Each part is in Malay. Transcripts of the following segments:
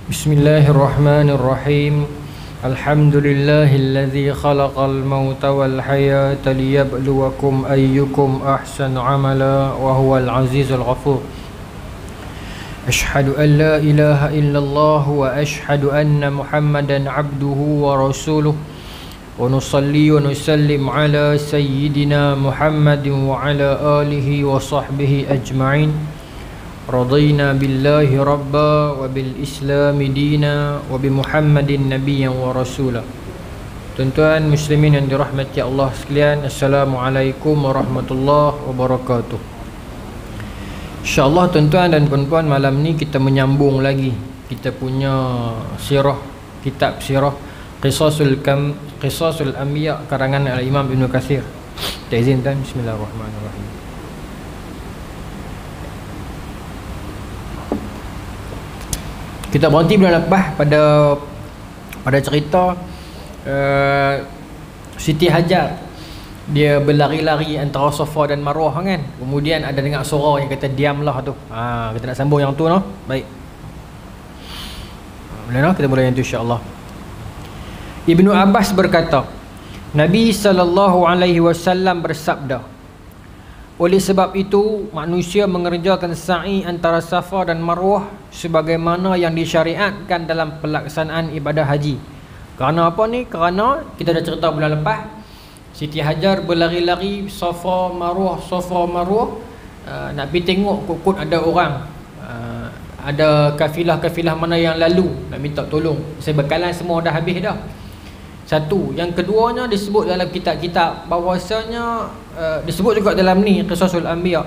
Bismillahirrahmanirrahim. Alhamdulillahilladzi khalaqal mauta wal hayata liyabluwakum ayyukum ahsanu amala wa huwal azizul ghafur. Ashhadu an la ilaha illallah wa ashhadu anna Muhammadan abduhu wa rasuluh. Wa nusalli wa nusallim ala sayyidina Muhammadin wa ala alihi wa sahbihi ajma'in. Radina billahi rabba wa bil islami dina wa bi Muhammadin nabiyyan wa rasula. Tuan-tuan muslimin yang dirahmati Allah sekalian, Assalamualaikum warahmatullahi wabarakatuh. InsyaAllah tuan-tuan dan puan-puan, malam ni kita menyambung lagi kita punya sirah, kitab sirah Qisasul Anbiya karangan Al-Imam Ibn Katsir. Tak izin tuan, bismillahirrahmanirrahim. Kita berhenti bulan lepas pada cerita Siti Hajar. Dia berlari-lari antara Safa dan Marwah kan. Kemudian ada dengar suara yang kata diamlah tu. Kita nak sambung yang tu noh. Baik. Boleh noh, kita mula yang tu insya-Allah. Ibnu Abbas berkata, Nabi SAW bersabda, oleh sebab itu manusia mengerjakan sa'i antara Safa dan Marwah sebagaimana yang disyariatkan dalam pelaksanaan ibadah haji. Kerana apa ni? Kerana kita dah cerita bulan lepas, Siti Hajar berlari-lari Safa Marwah nak pergi tengok kut ada orang, ada kafilah-kafilah mana yang lalu nak minta tolong. Sebekalan semua dah habis dah. Satu. Yang keduanya disebut dalam kitab-kitab bahawasanya disebut juga dalam ni Qisasul Anbiya,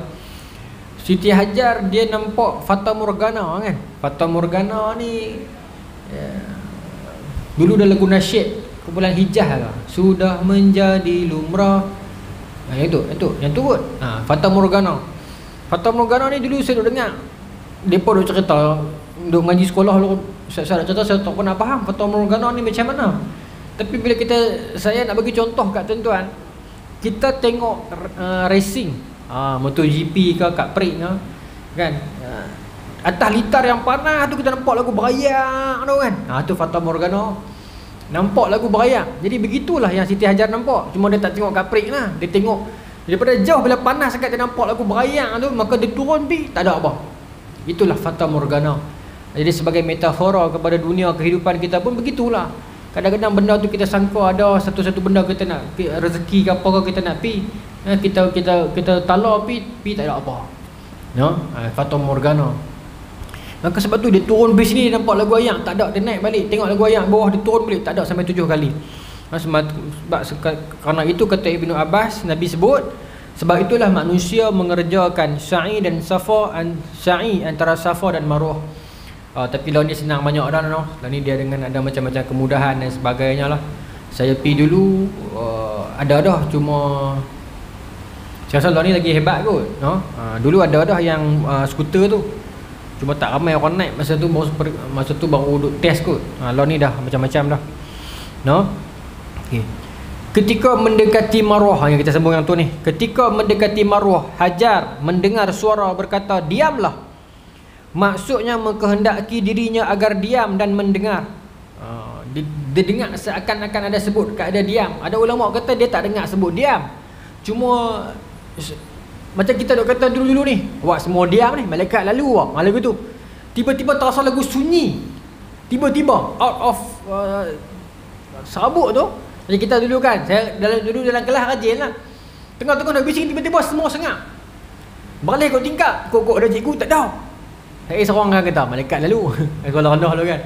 Siti Hajar dia nampak Fata Morgana kan. Fata Morgana ni dulu dah lagu nasyid kumpulan Hijaz lah, sudah menjadi lumrah. Yang tu kot. Fata Morgana. Fata Morgana ni dulu saya duk dengar depa duk cerita, duk ngaji sekolah dulu. Saya cerita, saya tak pernah faham Fata Morgana ni macam mana. Tapi bila saya nak bagi contoh kat tuan-tuan, kita tengok racing, MotoGP ke kat Prik ke kan, atas litar yang panas tu kita nampak lagu berayak tu kan. Tu Fata Morgana, nampak lagu berayak. Jadi begitulah yang Siti Hajar nampak. Cuma dia tak tengok kat Prik lah, dia tengok daripada jauh. Bila panas sangat dia nampak lagu berayak tu, maka dia turun pergi, tak ada apa. Itulah Fata Morgana. Jadi sebagai metafora kepada dunia kehidupan kita pun begitulah. Kadang-kadang benda tu kita sangka ada satu-satu benda kita nak rezeki ke apa ke kita nak pi, kita talar pi tak ada apa. Fata Morgana. Maka sebab tu dia turun bis ni, dia nampak lagu ayak, tak ada, dia naik balik tengok lagu ayak bawah, dia turun balik, tak ada sampai 7 kali. Kerana itu kata Ibnu Abbas, Nabi sebut, sebab itulah manusia mengerjakan sa'i dan sa'i antara Safa dan Marwah. Tapi lawan ni senang banyak dah noh. Lawan ni dia dengan ada macam-macam kemudahan dan sebagainya lah. Saya pergi dulu ada dah, cuma saya rasa lawan ni lagi hebat kot noh. Dulu ada dah yang skuter tu, cuma tak ramai orang naik masa tu baru duk test kot. Lawan ni dah macam-macam dah noh. Okay. Ketika mendekati Marwah, yang kita sambung yang tu ni. Ketika mendekati Marwah, Hajar mendengar suara berkata, diamlah. Maksudnya mengkehendaki dirinya agar diam dan mendengar. Dia dengar seakan-akan ada sebut kat dia diam. Ada ulama kata dia tak dengar sebut diam, cuma macam kita duk kata dulu-dulu ni, awak semua diam ni, malaikat lalu awak, lagu tu. Tiba-tiba terasa lagu sunyi, tiba-tiba out of sabuk tu. Macam kita dulu kan, saya dalam kelas rajin lah, tengah-tengah nak bising, tiba-tiba semua sengak. Balik kot tingkap, kok ada cikgu tak ada. Saya seorang kan kata malaikat lalu. Sekolah rendah dulu kan.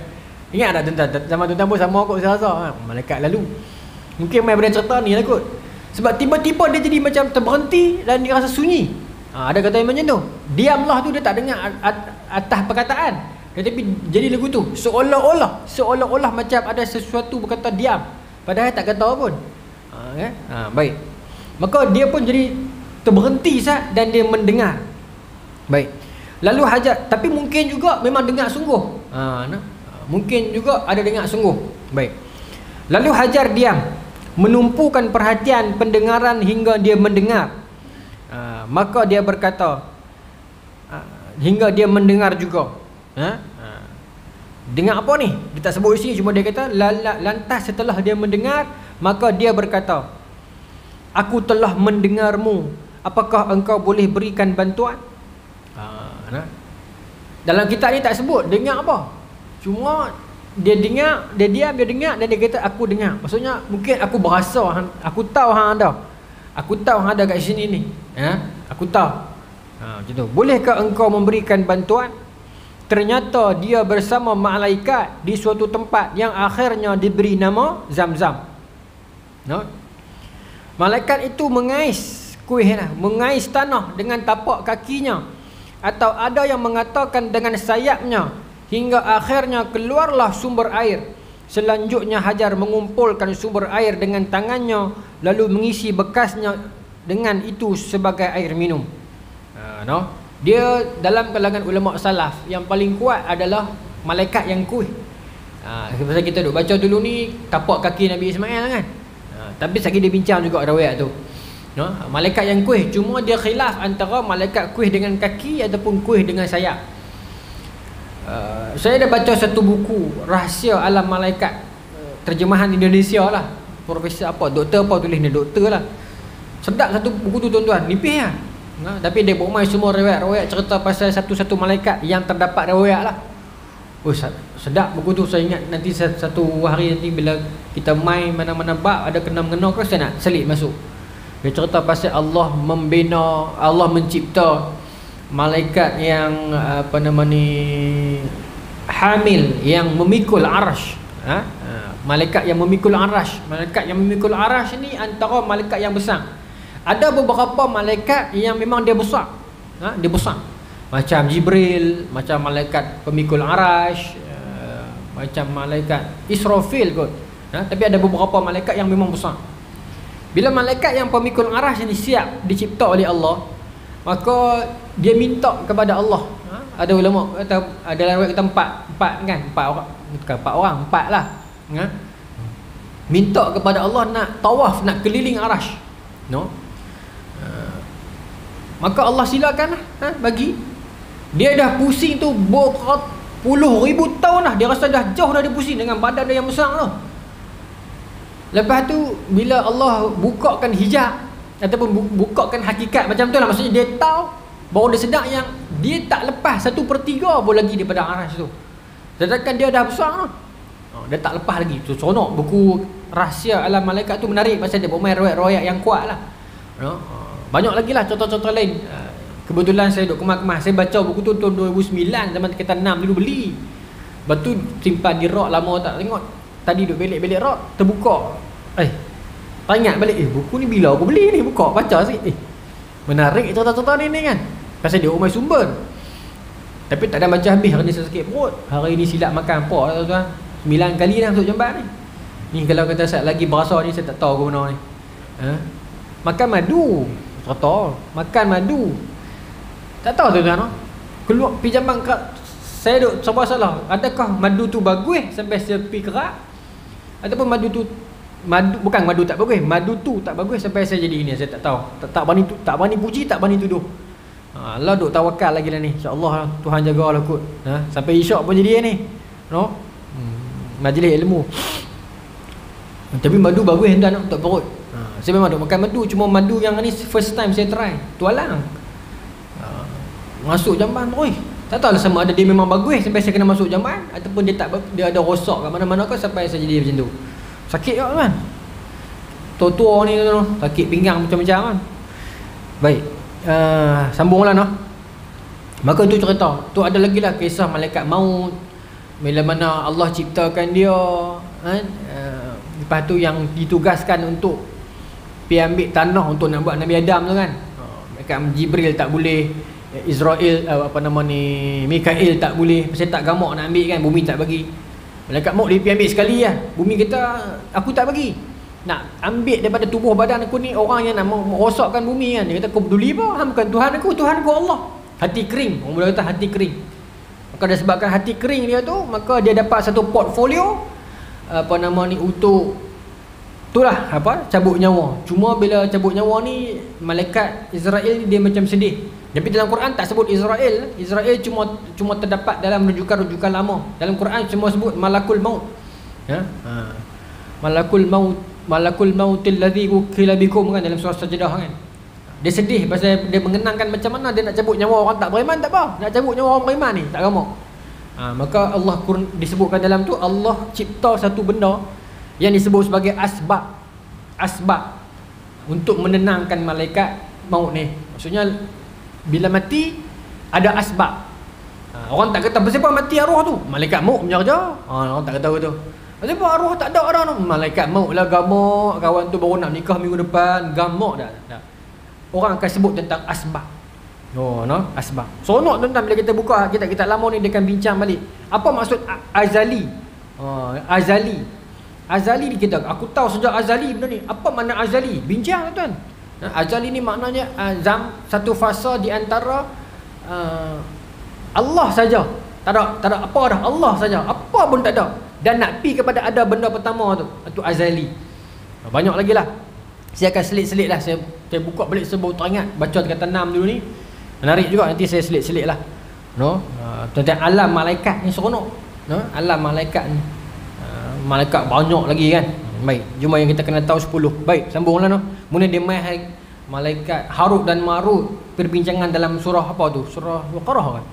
Ingat tak tuan-tuan, zaman tuan-tuan pun sama kot saya rasa, malaikat lalu. Mungkin main benda cerita ni lah kot. Sebab tiba-tiba dia jadi macam terberhenti dan dia rasa sunyi. Ada kata yang macam tu. Diamlah tu dia tak dengar atas perkataan. Tetapi jadi lagu tu seolah-olah macam ada sesuatu berkata diam, padahal tak kata apa pun. Baik. Maka dia pun jadi terberhenti sah dan dia mendengar. Baik. Lalu Hajar, tapi mungkin juga memang dengar sungguh. Mungkin juga ada dengar sungguh. Baik. Lalu Hajar diam, menumpukan perhatian pendengaran hingga dia mendengar. Maka dia berkata, hingga dia mendengar juga. Dengar apa ni? Dia tak sebut isi, cuma dia kata lantas setelah dia mendengar, maka dia berkata, aku telah mendengarmu, apakah engkau boleh berikan bantuan? Dalam kitab ni tak sebut dengar apa, cuma dia dengar, dia diam, dia dengar, dan dia kata aku dengar. Maksudnya mungkin aku berasa, aku tahu hang ada, aku tahu hang ada kat sini ni, aku tahu. Macam tu. Bolehkah engkau memberikan bantuan? Ternyata dia bersama malaikat di suatu tempat yang akhirnya diberi nama Zamzam. Malaikat itu mengais kuih, mengais tanah dengan tapak kakinya, atau ada yang mengatakan dengan sayapnya, hingga akhirnya keluarlah sumber air. Selanjutnya Hajar mengumpulkan sumber air dengan tangannya, lalu mengisi bekasnya dengan itu sebagai air minum. Dia dalam kalangan ulama salaf yang paling kuat adalah malaikat yang kuih. Sebab kita duk baca dulu ni tapak kaki Nabi Ismail kan. Tapi sekali dia bincang juga riwayat tu. Malaikat yang kuih, cuma dia khilaf antara malaikat kuih dengan kaki ataupun kuih dengan sayap. Saya dah baca satu buku Rahsia Alam Malaikat, terjemahan Indonesia lah. Profesor apa, doktor apa tulis ni, doktor lah. Sedap satu buku tu tuan-tuan, nipis lah. Tapi dia buat main semua riwayat cerita pasal satu-satu malaikat yang terdapat riwayat lah. Sedap buku tu. Saya ingat nanti satu hari nanti bila kita main mana-mana bab ada kena-mengena ke, saya nak selit masuk. Dia cerita pasal Allah membina, Allah mencipta malaikat yang hamil, yang memikul arash. Malaikat yang memikul arash. Malaikat yang memikul arash ni antara malaikat yang besar. Ada beberapa malaikat yang memang dia besar, dia besar, macam Jibril, macam malaikat pemikul arash, macam malaikat Israfil kot. Tapi ada beberapa malaikat yang memang besar. Bila malaikat yang pemikul arash ni siap dicipta oleh Allah, maka dia minta kepada Allah. Ada ulama kata, ada riwayat kata empat orang lah. Minta kepada Allah nak tawaf, nak keliling arash. Maka Allah silakanlah, bagi. Dia dah pusing tu puluh ribu tahun dah. Dia rasa dah jauh dah dia pusing dengan badan dia yang besar tu. Lepas tu bila Allah bukakan hijab ataupun bukakan hakikat macam tu lah, maksudnya dia tahu, baru dia sedar yang dia tak lepas 1/3 pun lagi daripada arash tu. Sedangkan dia dah besar tu. Dia tak lepas lagi. Tu seronok buku Rahsia Alam Malaikat tu, menarik pasal dia bermain riwayat yang kuat lah. Banyak lagi lah contoh-contoh lain. Kebetulan saya duduk kemas-kemas, saya baca buku tu tahun 2009, zaman kita 6 dulu beli. Lepas tu simpan di rak, lama tak tengok. Tadi duduk belik-belik rak, terbuka. Teringat balik, buku ni bila aku beli ni, buka baca sikit. Menarik cerita-cerita ni kan. Pasal dia umai sumber. Tapi tak ada baca habis, hari ni saya sakit perut. Hari ni silap makan apa tuan-tuan. 9 kali dah masuk jambat ni. Ni kalau kata saya lagi berasa ni, saya tak tahu ke mana ni. Makan madu, cerita makan madu, tak tahu tuan-tuan. Keluar pinjaman kat saya duk serba salah. Adakah madu tu bagus sampai saya pergi kerak, ataupun madu tu bukan madu tak bagus, madu tu tak bagus sampai saya jadi ini. Saya tak tahu. Tak berani puji, tak berani tuduh. Allah duk tawakal lagi lah ni. InsyaAllah Tuhan jagalah kot. Sampai isyak pun jadi ni. Majlis ilmu. Tapi madu bagus tuan untuk perut. Saya memang duk makan madu, cuma madu yang ni first time saya try. Tualang. Masuk jamban tu, tak tahu lah sama ada dia memang bagus sampai saya kena masuk jamban, ataupun dia ada rosak kat mana-mana ke sampai saya jadi macam tu. Sakit tak kan? Tua-tua ni tu, sakit pinggang macam-macam kan. Baik. Sambunglah Maka tu cerita. Tu ada lagi lah kisah malaikat maut. Bila mana Allah ciptakan dia, lepas tu yang ditugaskan untuk pergi ambil tanah untuk nak buat Nabi Adam tu kan. Malaikat Jibril tak boleh, Israel Mikail tak boleh, pasal tak gamak nak ambil kan, bumi tak bagi. Malaikat maut dia pergi ambil sekali lah. Bumi kata aku tak bagi. Nak ambil daripada tubuh badan aku ni orang yang nak merosakkan bumi kan. Dia kata kau peduli apa? Bukan Tuhan aku Allah. Hati kering. Orang boleh kata hati kering. Maka disebabkan hati kering dia tu, maka dia dapat satu portfolio untuk cabut nyawa. Cuma bila cabut nyawa ni, malaikat Israel dia macam sedih. Tapi dalam Quran tak sebut Israel. Israel cuma terdapat dalam rujukan-rujukan lama. Dalam Quran cuma sebut malakul maut. Ya. Malakul mautil ladzi wukila bikum kan, dalam surah Sajdah kan. Dia sedih pasal dia mengenangkan macam mana dia nak cabut nyawa orang tak beriman, tak apa. Nak cabut nyawa orang beriman ni tak gamak. Maka Allah disebutkan dalam tu Allah cipta satu benda yang disebut sebagai asbab untuk menenangkan malaikat maut ni. Maksudnya bila mati ada asbab. Orang tak kata pasal apa mati arwah tu, malaikat maut punya kerja. Orang tak kata tu. Pasal apa arwah tak ada orang tu, malaikat maut lah gamak. Kawan tu baru nak nikah minggu depan, gamak dah. Orang akan sebut tentang asbab. Asbab. Seronok tuan-tuan bila kita buka kitab-kitab lama ni, dia akan bincang balik. Apa maksud azali? Azali ni kita, aku tahu sejak azali benda ni. Apa makna azali? Bincang tuan-tuan. Azali ni maknanya satu fasa di antara Allah saja. Tak ada apa dah, Allah saja. Apa pun tak ada. Dan nak pi kepada ada benda pertama tu, itu azali. Banyak lagi lah. Saya akan selit-selit lah. Saya buka balik sebab teringat baca kata 6 dulu ni. Menarik juga, nanti saya selit-selit lah. Tentang alam malaikat ni seronok. Alam malaikat ni. Malaikat banyak lagi kan. Baik, jom yang kita kena tahu 10. Baik, sambunglah no. Kemudian dia mai malaikat Harut dan Marut, perbincangan dalam surah apa tu? Surah Baqarah kan.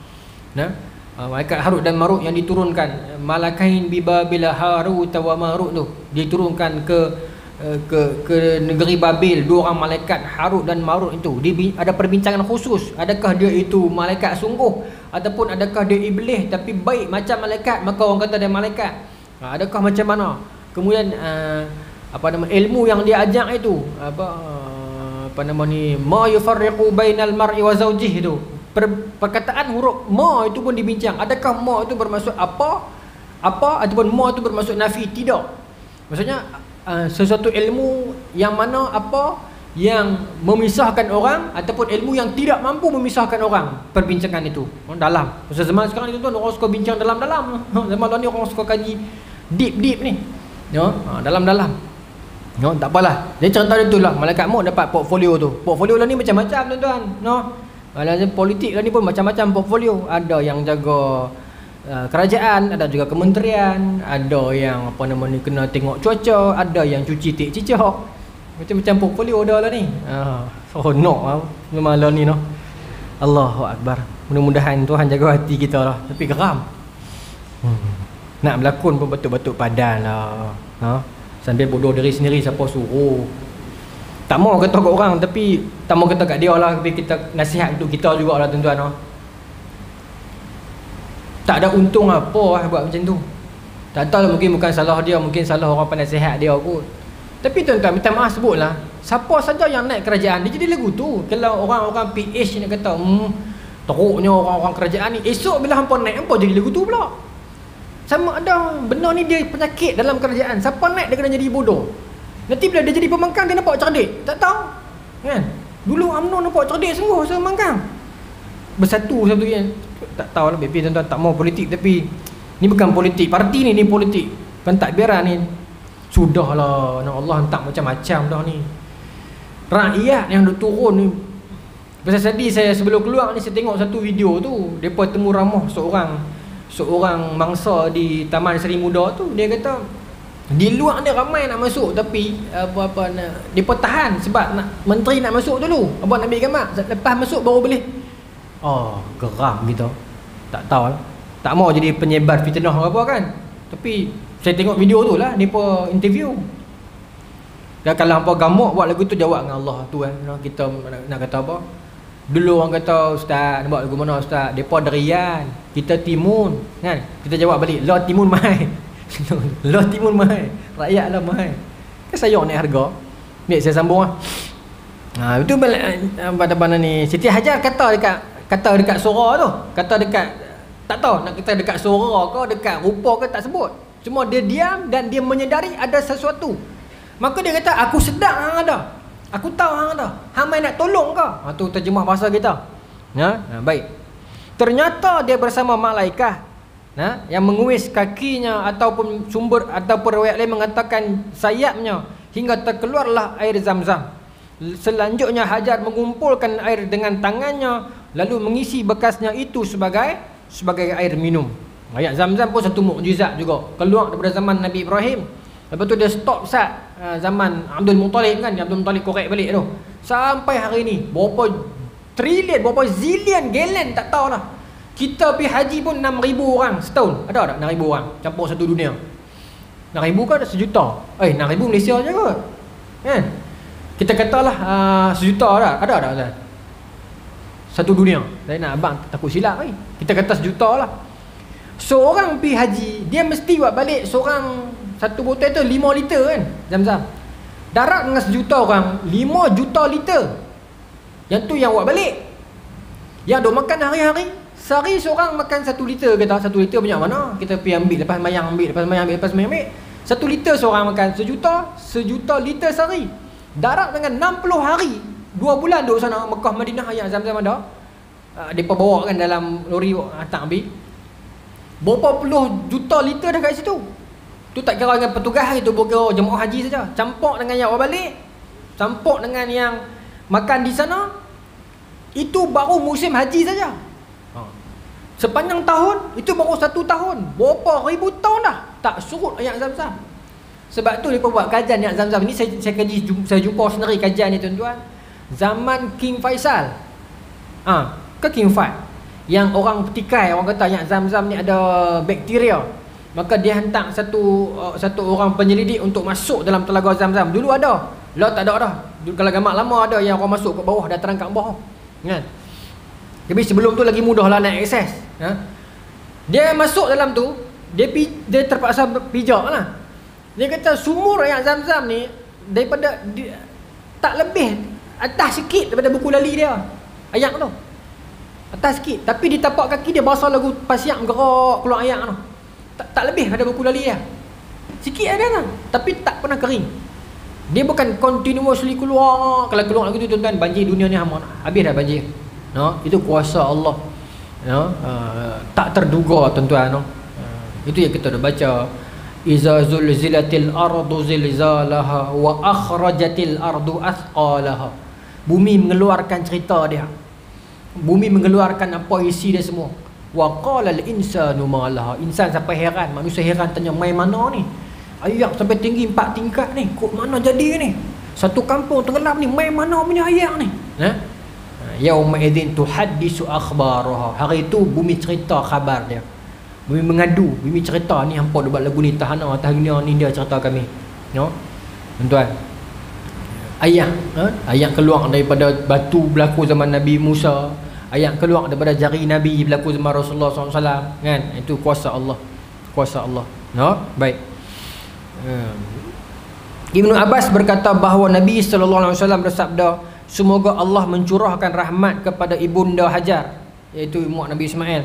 Malaikat Harut dan Marut yang diturunkan, malakain bibabil Harut wa Marut tu diturunkan ke negeri Babil. Dua orang malaikat Harut dan Marut itu ada perbincangan khusus. Adakah dia itu malaikat sungguh ataupun adakah dia iblis tapi baik macam malaikat, maka orang kata dia malaikat. Adakah macam mana? Kemudian ilmu yang dia ajak itu ma yufarriqu bainal mar'i wa zawjihi tu. Perkataan huruf ma itu pun dibincang. Adakah ma itu bermaksud apa ataupun ma itu bermaksud nafi? Tidak. Maksudnya sesuatu ilmu yang mana apa yang memisahkan orang ataupun ilmu yang tidak mampu memisahkan orang. Perbincangan itu dalam. Pasal zaman sekarang ni tuan, orang suka bincang dalam-dalam. Zaman ni orang suka kaji deep ni. Dalam-dalam. Tak apalah. Jadi cerita dia tu lah, malaikat maut dapat portfolio tu. Portfolio lah ni macam-macam tuan-tuan. Politik lah ni pun macam-macam portfolio. Ada yang jaga kerajaan, ada juga kementerian, ada yang kena tengok cuaca, ada yang cuci tik cicak. Macam-macam portfolio dah lah ni. Seronok malam ni Allahu Akbar. Mudah-mudahan Tuhan jaga hati kita lah. Tapi geram. Nak berlakon pun batuk-batuk padan lah. Sambil bodoh diri sendiri, siapa suruh. Tak mau kata kat orang, tapi tak mau kata kat dia lah. Tapi kita nasihat untuk kita jugalah tuan-tuan. Tak ada untung apa buat macam tu. Tak tahu lah, mungkin bukan salah dia, mungkin salah orang penasihat dia kot. Tapi tuan-tuan, minta maaf sebutlah, siapa saja yang naik kerajaan, dia jadi lagu tu. Kalau orang-orang PH nak kata teruknya orang-orang kerajaan ni, esok bila hampa naik, hampa jadi lagu tu pula. Sama ada benda ni dia penyakit dalam kerajaan. Siapa naik dia kena jadi bodoh. Nanti bila dia jadi pembangkang, dia nampak cerdik. Tak tahu kan? Dulu UMNO nampak cerdik sungguh pembangkang. Bersatu satu yang tak tahu lah. Baby tuan-tuan tak mau politik, tapi ni bukan politik parti ni politik pentadbiran ni. Sudahlah, Allah hantar macam-macam dah ni. Rakyat yang duk turun ni. Pasal tadi saya sebelum keluar ni, saya tengok satu video tu, depa temu ramah seorang mangsa di Taman Seri Muda tu. Dia kata di luar ni ramai nak masuk, tapi depa tahan sebab menteri nak masuk dulu. Abang nak ambil gambar, lepas masuk baru boleh. Geram gitu. Tak tahu lah. Tak mau jadi penyebar fitnah apa kan. Tapi saya tengok video tu lah, depa interview. Dan kalau hampa gamak buat lagu tu, jawab dengan Allah tu kan. Kita nak kata apa? Dulu orang kata, ustaz nak buat lagu mana ustaz? Depa Derian, kita Timun kan. Kita jawab balik, lo Timun mai. Lo Timun mai. Rakyat lah mai. Kan saya naik harga. Ni saya sambung lah. Itu pada ni Siti Hajar kata dekat suara tu. Kata dekat, tak tahu nak kata dekat suara ke dekat rupa ke, tak sebut. Cuma dia diam dan dia menyedari ada sesuatu. Maka dia kata, aku sedar hang ada. Aku tahu hang ada. Hang mai nak tolong ke? Tu terjemah bahasa kita. Baik. Ternyata dia bersama malaikat yang menguis kakinya ataupun sumber ataupun riwayat lain mengatakan sayapnya hingga terkeluarlah air Zam-Zam. Selanjutnya Hajar mengumpulkan air dengan tangannya, lalu mengisi bekasnya itu sebagai air minum. Air Zam-Zam pun satu mukjizat juga, keluar daripada zaman Nabi Ibrahim. Lepas tu dia stop zaman Abdul Muttalib kan, Abdul Muttalib korek balik tu. Sampai hari ni berapa trilion, berapa zillion galen tak tahu lah. Kita pergi haji pun 6,000 orang setahun. Ada tak 6,000 orang campur satu dunia? 6,000 kan ada sejuta. 6,000 Malaysia je kot. Kan? Kita katalah sejuta dah. Ada tak? Satu dunia. Saya nak abang takut silap ni. Kita kata sejuta lah. Seorang pergi haji, dia mesti buat balik seorang satu botol tu 5 liter kan Zam-Zam. Darat dengan sejuta orang 5 juta liter. Yang tu yang buat balik. Yang duk makan hari-hari. Sehari seorang makan 1 liter kata. 1 liter banyak mana? Kita pergi ambil, lepas mayang ambil, lepas mayang ambil, lepas mayang ambil. 1 liter seorang makan. Sejuta liter sehari. Darat dengan 60 hari 2 bulan duduk sana Mekah Madinah ayat Zam-Zam ada. Mereka bawa kan dalam lori hantar ambil. Berapa puluh juta liter dah kat situ. Tu tak kira dengan petugas itu, bukan jemaah haji saja. Campur dengan yang awak balik, campur dengan yang makan di sana. Itu baru musim haji saja. Sepanjang tahun itu baru 1 tahun. Berapa ribu tahun dah tak surut ayat Zam-Zam. Sebab tu mereka buat kajian ayat Zam-Zam ni. Saya jumpa sendiri kajian ni tuan-tuan. Zaman King Faisal, ke King Fahd, yang orang petikai, orang kata ayat Zam-Zam ni ada bakteria. Maka dia hantar satu orang penyelidik untuk masuk dalam telaga Zam-Zam. Dulu ada, lah tak ada dah. Kalau gamak lama ada yang orang masuk ke bawah, dah terang kat bawah kan. Tapi sebelum tu lagi mudah lah nak akses. Dia masuk dalam tu, dia terpaksa pijak lah. Dia kata sumur ayat Zam-Zam ni daripada tak lebih atas sikit daripada buku lali dia. Ayat tu atas sikit, tapi di tapak kaki dia basah lagu pasiak gerak keluar ayat tu. Tak lebih pada buku lali dia. Sikit ada kan, tapi tak pernah kering. Dia bukan continuously keluar. Kalau keluar lagu tu tuan-tuan, banjir dunia ni habis dah banjir. Itu kuasa Allah. Tak terduga tuan-tuan. Itu yang kita dah baca. Iza zulzilatil ardu zilzalaha wa akhrajatil ardu athqalaha. Bumi mengeluarkan cerita dia. Bumi mengeluarkan apa isi dia semua. Wa qala al insanu ma laha. Insan sampai heran, manusia heran tanya mai mana ni? Ayak sampai tinggi 4 tingkat ni, kok mana jadi ni? Satu kampung tenggelam ni, mai mana punya ayak ni? Yauma idzin tuhaddisu akhbaraha. Hari itu bumi cerita khabar dia. Bumi mengadu, bumi cerita ni hampa dia buat lagu ni tahana tahniah ni dia cerita kami. Tuan-tuan. Ayat keluar daripada batu berlaku zaman Nabi Musa. Ayat keluar daripada jari Nabi berlaku zaman Rasulullah SAW kan. Itu kuasa Allah. Kuasa Allah. Baik. Ibnu Abbas berkata bahawa Nabi SAW bersabda, semoga Allah mencurahkan rahmat kepada ibunda Hajar, iaitu mak Nabi Ismail.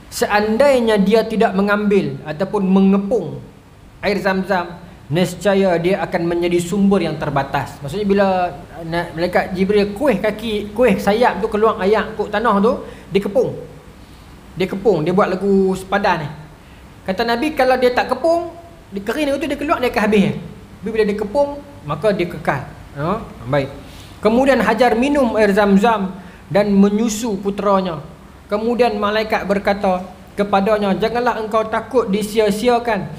Seandainya dia tidak mengambil ataupun mengepung air Zam-Zam, nescaya dia akan menjadi sumber yang terbatas. Maksudnya bila malaikat Jibril kuih sayap tu keluar ayat kok tanah tu, dia kepung, dia buat lagu sepadan ni. Kata Nabi, kalau dia tak kepung, dia kering tu dia keluar, dia akan habis. Tapi bila dia kepung, maka dia kekal. Baik. Kemudian Hajar minum air Zam-Zam dan menyusu puteranya. Kemudian malaikat berkata kepadanya, janganlah engkau takut disia-siakan,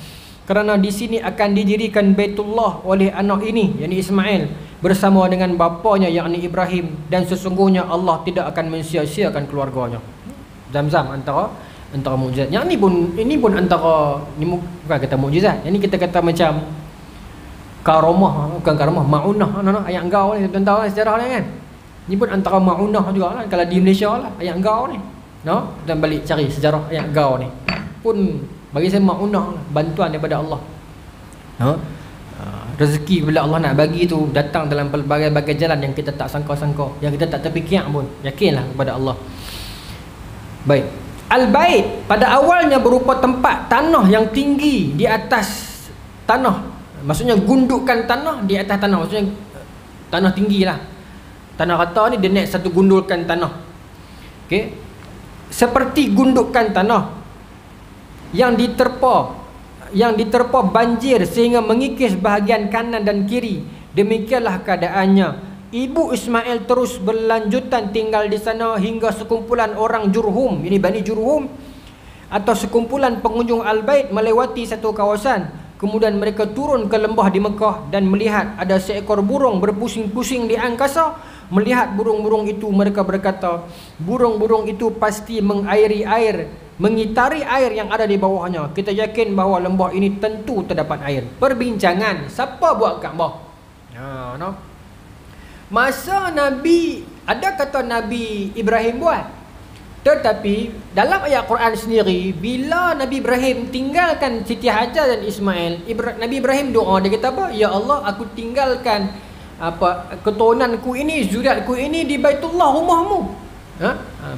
kerana di sini akan didirikan Baitullah oleh anak ini, yakni Ismail, bersama dengan bapanya yakni Ibrahim, dan sesungguhnya Allah tidak akan mensia-siakan keluarganya. Zam-Zam antara mukjizat. Yang ini pun antara, ni bukan kata mukjizat. Yang ni kita kata macam karamah, bukan karamah, maunah. Ayat engkau ni tuan tahu sejarah ni kan. Ni pun antara maunah juga lah kalau di Malaysia lah, ayat engkau ni. Dan balik cari sejarah ayat engkau ni. Pun bagi saya maunah lah, bantuan daripada Allah. Rezeki bila Allah nak bagi tu datang dalam pelbagai-bagai jalan yang kita tak sangka-sangka, yang kita tak terfikir pun. Yakinlah kepada Allah. Baik. Al-Bait pada awalnya berupa tempat tanah yang tinggi di atas tanah. Maksudnya gundukan tanah di atas tanah. Maksudnya tanah tinggi lah. Tanah rata ni dia naik satu gundukan tanah. Okey. Seperti gundukan tanah yang diterpa banjir sehingga mengikis bahagian kanan dan kiri. Demikianlah keadaannya ibu Ismail terus berlanjutan tinggal di sana hingga sekumpulan orang Jurhum, ini Bani Jurhum, atau sekumpulan pengunjung Al-Bait melewati satu kawasan. Kemudian mereka turun ke lembah di Mekah dan melihat ada seekor burung berpusing-pusing di angkasa. Melihat burung-burung itu, mereka berkata, burung-burung itu pasti mengairi air, mengitari air yang ada di bawahnya. Kita yakin bahawa lembah ini tentu terdapat air. Perbincangan, siapa buat Kaabah? No. Masa Nabi, ada kata Nabi Ibrahim buat. Tetapi dalam ayat Quran sendiri, bila Nabi Ibrahim tinggalkan Siti Hajar dan Ismail, Nabi Ibrahim doa, dia kata apa? Ya Allah, aku tinggalkan keturunanku ini, zuriatku ini di Baitullah, rumahmu.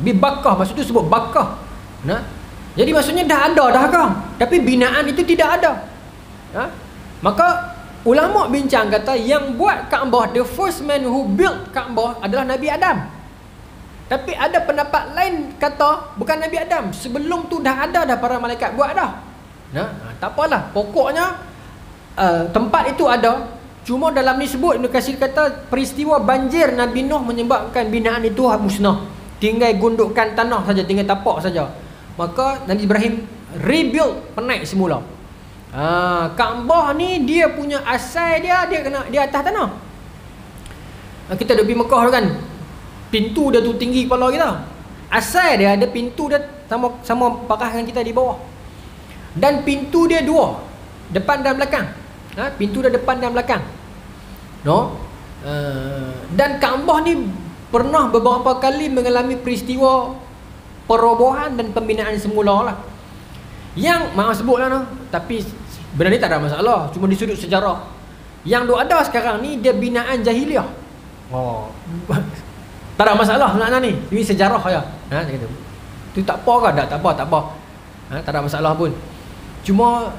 Bi Bakkah, maksud tu sebut Bakkah. Jadi maksudnya dah ada dah kan, tapi binaan itu tidak ada. Maka ulama bincang kata yang buat Kaabah, the first man who built Kaabah adalah Nabi Adam. Tapi ada pendapat lain kata bukan Nabi Adam, sebelum tu dah ada dah para malaikat buat dah. Tak apalah, pokoknya tempat itu ada. Cuma dalam ni sebut Ibn Katsir kata peristiwa banjir Nabi Nuh menyebabkan binaan itu musnah. Tinggal gundukkan tanah saja, tinggal tapak saja. Maka Nabi Ibrahim rebuild, penaik semula. Kaabah ni dia punya asal dia kena di atas tanah. Kita duduk di Mekah kan, pintu dia tu tinggi kepala kita. Asal dia ada pintu dia sama pakahan kita di bawah. Dan pintu dia dua, depan dan belakang. Pintu dia depan dan belakang. Dan Kaabah ni pernah beberapa kali mengalami peristiwa perobohan dan pembinaan semula lah. Yang maaf sebutlah tapi benda ni tak ada masalah, cuma di sudut sejarah. Yang ada sekarang ni dia binaan jahiliah. Tak ada masalah sebenarnya ni. Ini sejarah ya. Kata. Tu tak apa ke? Tak apa. Tak ada masalah pun. Cuma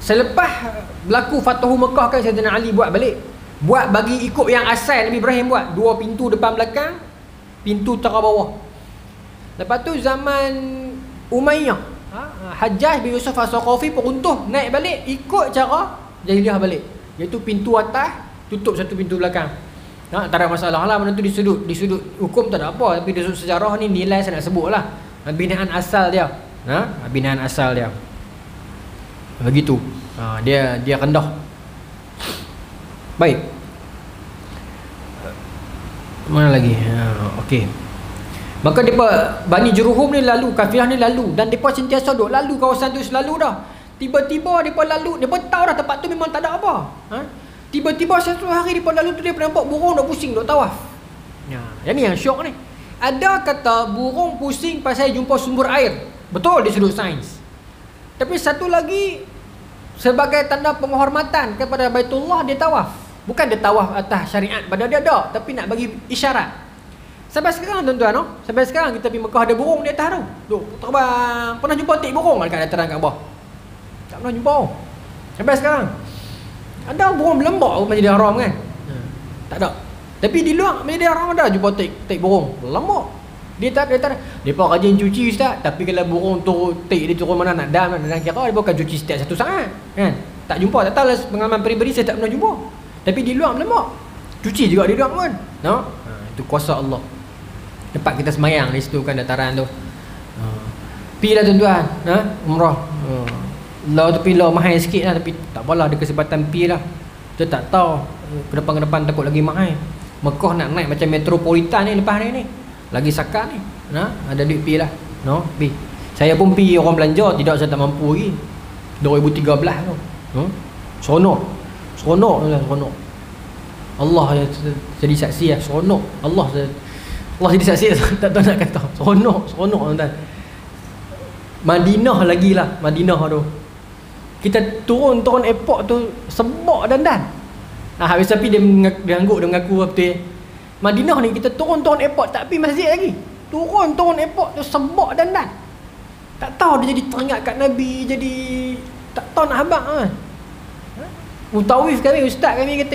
selepas berlaku Fatahu Mekah kan, Sayyidina Ali buat balik. Buat bagi ikut yang asal Nabi Ibrahim buat. 2 pintu depan belakang, pintu tengah bawah. Lepas tu zaman Umayyah, Hajjaj bin Yusuf As-Saqafi peruntuh naik balik ikut cara jahiliah balik. Iaitu pintu atas tutup satu pintu belakang. Tak ada masalah lah, benda tu di sudut hukum tak ada apa, tapi di sudut sejarah ni nilai saya nak sebut lah. Binaan asal dia. Binaan asal dia. Begitu. Dia rendah. Baik. Mana lagi? Okey. Maka depa Bani Jurhum ni lalu, kafilah ni lalu, dan depa sentiasa duk lalu kawasan tu selalu dah. Tiba-tiba depa lalu, depa tahu dah tempat tu memang tak ada apa. Tiba-tiba satu hari depa lalu tu dia nampak burung duk pusing duk tawaf. Yang ni yang syok ni. Ada kata burung pusing pasal jumpa sumber air. Betul di sudut sains. Tapi satu lagi sebagai tanda penghormatan kepada Baitullah dia tawaf. Bukan dia tawaf atas syariat pada dia ada, tapi nak bagi isyarat. Sampai sekarang tuan-tuan, sampai sekarang kita pergi Mekah ada burung di atas tu. Duk terbang. Pernah jumpa tik burung dekat dataran Kaabah? Tak pernah jumpa. Sampai sekarang. Ada burung berlembak Masjidil Haram kan? Tak ada. Tapi di luar Masjidil Haram ada jumpa tik burung berlembak. Dia tak depa rajin cuci ustaz, tapi kalau burung tu tik dia turun mana nak dan kira dia bukan cuci setiap satu saat kan. Tak jumpa, tak tahu lah, pengalaman peribadi saya tak pernah jumpa. Tapi di luar berlembak. Cuci juga di luar kan. Itu kuasa Allah. Tempat kita semayang di situ kan, dataran tu. Pi lah tuan-tuan, umrah. Law tu pi law mahal sikit lah, tapi tak apalah, ada kesempatan pi lah. Kita tak tahu ke depan takut lagi mahal. Mekah nak naik macam metropolitan ni lepas hari ni. Lagi sakat ni. Ada duit pi lah. Pi. Saya pun pi orang belanja, tidak saya tak mampu lagi. 2013 tu. Seronok. Allah jadi saksi lah, seronok. Allah jadi saksi lah, tak tahu nak kata. Seronok tuan-tuan. Madinah lagi lah, Madinah tu. Kita turun airport tu sebab dandan. Habis tapi dia mengaku apa tu. Madinah ni kita turun airport tak pergi masjid lagi. Turun airport tu sebab dandan. Tak tahu dia jadi teringat kat Nabi, jadi tak tahu nak habaq kan. Mutawif kami, ustaz kami kata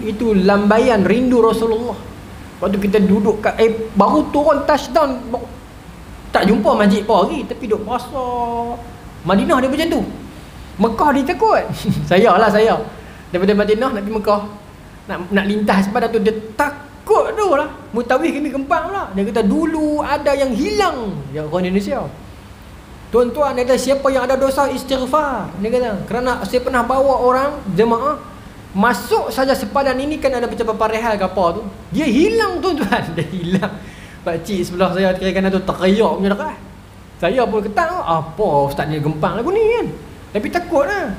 itu lambaian rindu Rasulullah. Waktu kita duduk kat baru turun touchdown, tak jumpa masjid apa lagi, tapi duduk puasa. Madinah dia macam tu. Mekah dia takut. Saya daripada Madinah nak pergi Mekah. nak lintas padang tu, dia takut tu lah. Mutawif kami Kempang pula. Dia kata dulu ada yang hilang, ya orang Indonesia. Tuan-tuan, dia kata siapa yang ada dosa istighfar. Dia kata kerana saya pernah bawa orang jemaah masuk saja sepadan ini, kan ada macam paparehal ke apa tu, dia hilang tuan-tuan. Dia hilang. Pakcik sebelah saya kiri kanan tu teriak punya dekat. Saya pun kata apa ustaz ni Gempang lagu ni kan. Tapi takut lah.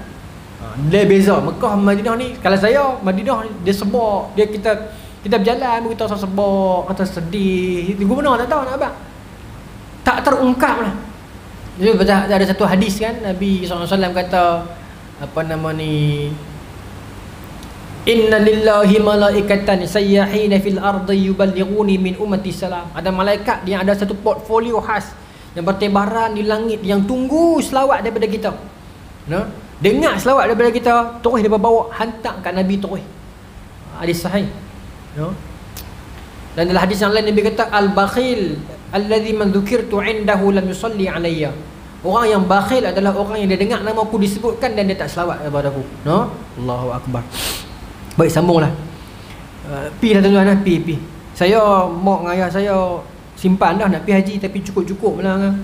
Dia beza Mekah Madinah ni. Kalau saya Madinah dia sebab dia, kita berjalan kita rasa sebab, rasa sedih. Gimana tak tahu nak apa. Tak terungkap lah. Jadi ada satu hadis kan, Nabi SAW kata apa nama ni, inna lillahi malaikatan sayyahina fil ardi yuballighuni min ummati salam. Ada malaikat yang ada satu portfolio khas yang bertebaran di langit, yang tunggu selawat daripada kita. Nah, dengar selawat daripada kita, terus dia bawa hantar kat Nabi terus. Hadis sahih. No? Dan dalam hadis yang lain Nabi kata al-bakhil alladhi man dzukirtu indahu lam yusalli alayya. Orang yang bakhil adalah orang yang dia dengar nama aku disebutkan dan dia tak selawat kepada aku. No? Allahu akbar. Baik, sambunglah. Pi lah tuan-tuan lah, pi. Saya mak dengan ayah saya simpan dah nak pi haji, tapi cukup-cukup lah kan.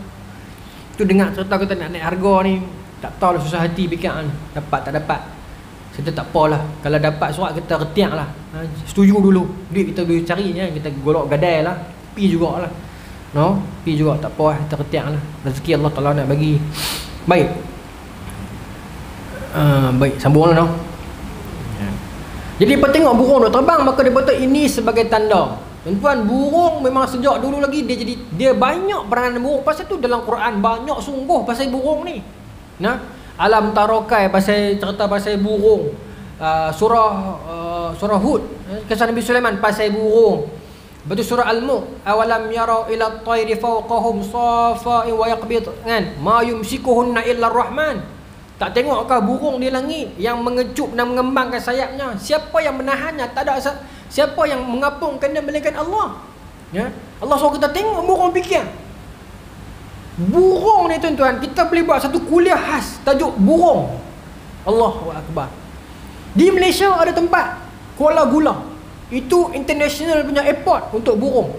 Tu dengar cerita kata nak naik harga ni, tak tahu lah, susah hati fikir kan. Dapat tak dapat. Kita tak apalah. Kalau dapat surat kita retiak lah. Setuju dulu. Duit kita boleh cari ya. Kita golok gadai lah. Pi jugalah. No? Pi juga tak apa lah. Kita retiak lah. Rezeki Allah Ta'ala nak bagi. Baik. Baik, sambung lah no. Jadi dia tengok burung dia terbang, maka dia kata ini sebagai tanda. Tuan-tuan, burung memang sejak dulu lagi dia banyak peranan burung. Pasal tu dalam Quran banyak sungguh pasal burung ni. Nah, alam tarokai pasal cerita pasal burung. Surah Hud kisah Nabi Sulaiman pasal burung. Lepas tu surah Al-Mulk, awalam yarau ila at-tayri fawqahum safa'in wa yaqbid, kan? Ma yumsikuhunna illa ar-rahman. Tak tengokkah burung di langit yang mengecup dan mengembangkan sayapnya? Siapa yang menahannya? Tak ada siapa yang mengapungkannya melainkan Allah. Ya? Allah suruh kita tengok burung fikir. Burung ni tuan-tuan, kita boleh buat satu kuliah khas tajuk burung. Allahu akbar. Di Malaysia ada tempat Kuala Gula. Itu international punya airport untuk burung.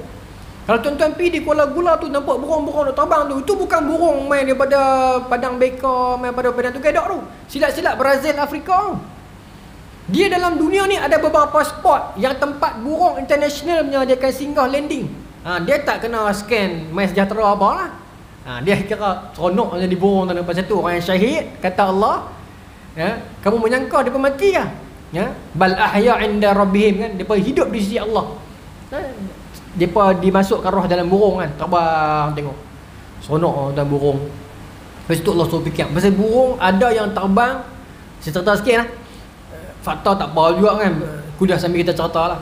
Kalau tuan-tuan pergi di Kuala Gula tu, nampak burung-burung nak terbang tu, itu bukan burung main daripada Padang Beka, main daripada Padang Tugadok tu. Silat-silat Brazil, Afrika tu. Dia dalam dunia ni ada beberapa spot yang tempat burung international menyediakan singgah landing. Dia tak kena scan My Sejahtera apa lah. Dia kira seronok jadi burung tu. Pasal tu orang yang syahid, kata Allah, ya, kamu menyangka dia mati kah? Ya, bal ahya inda rabbihim, kan? Depa hidup di sisi Allah. Depa dimasukkan roh dalam burung kan, terbang tengok. Seronok dalam burung. Lepas tu Allah suruh fikir pasal burung ada yang terbang. Saya cerita sikit lah. Fakta tak apa juga kan, kuliah sambil kita cerita lah.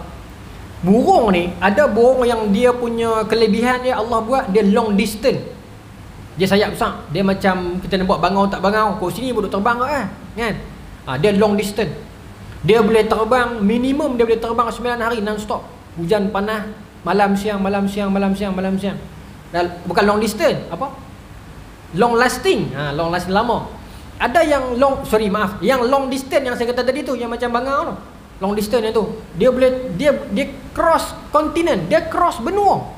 Burung ni, ada burung yang dia punya kelebihan dia, Allah buat dia long distance. Dia sayap besar. Dia macam kita nak buat bangau tak bangau, kat sini pun duk terbang kan. Dia long distance. Dia boleh terbang, minimum dia boleh terbang 9 hari non-stop. Hujan panas, malam siang. Bukan long distance, apa? Long lasting. Long lasting lama. Ada yang yang long distance yang saya kata tadi tu, yang macam bangau tu. Long distance yang tu. Dia boleh dia cross kontinent, dia cross benua.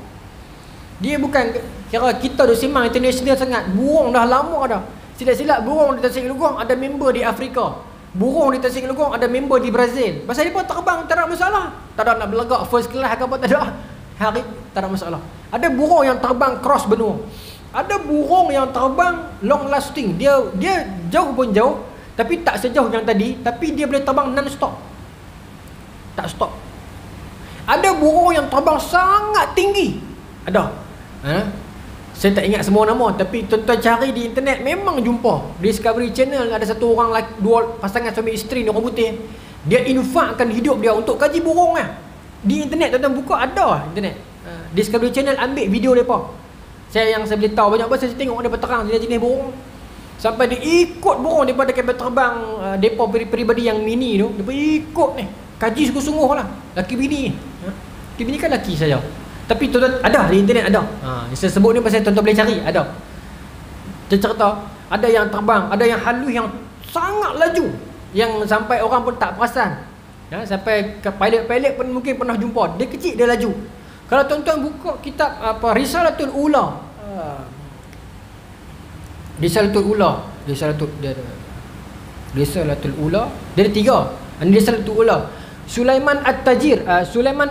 Dia bukan kira kita duk simbang international sangat. Burung dah lama dah. Silat-silat burung di Tasik Legong ada member di Afrika. Burung di Tasik Legong ada member di Brazil. Pasal dia pun terbang tak ada masalah. Tak ada nak berlagak first class ke apa, tak ada. Hari tak ada masalah. Ada burung yang terbang cross benua. Ada burung yang terbang long lasting. Dia jauh pun jauh, tapi tak sejauh yang tadi, tapi dia boleh terbang non stop. Tak stop. Ada burung yang terbang sangat tinggi. Ada. Saya tak ingat semua nama, tapi tuan-tuan cari di internet memang jumpa. Discovery Channel ada satu orang, dua pasangan suami isteri ni, orang putih. Dia infakkan hidup dia untuk kaji burung lah. Di internet tuan-tuan buka, ada internet. Discovery Channel ambil video mereka. Saya boleh tahu banyak apa, saya tengok dia terang jenis burung. Sampai dia ikut burung daripada kapal terbang depa peribadi yang mini tu, dia ikut ni. Kaji sungguh-sungguh lah. Laki bini. Laki bini kan laki saja. Tapi tuan-tuan ada di internet ada. Saya sebut ni pasal tuan-tuan boleh cari, ada. Dia cerita ada yang terbang, ada yang halus yang sangat laju, yang sampai orang pun tak perasan. Sampai ke pilot-pilot pun mungkin pernah jumpa. Dia kecil, dia laju. Kalau tuan-tuan buka kitab Risalatul Ula, Risalatul Ula, dia ada 3. Ini Risalatul Ula. Sulaiman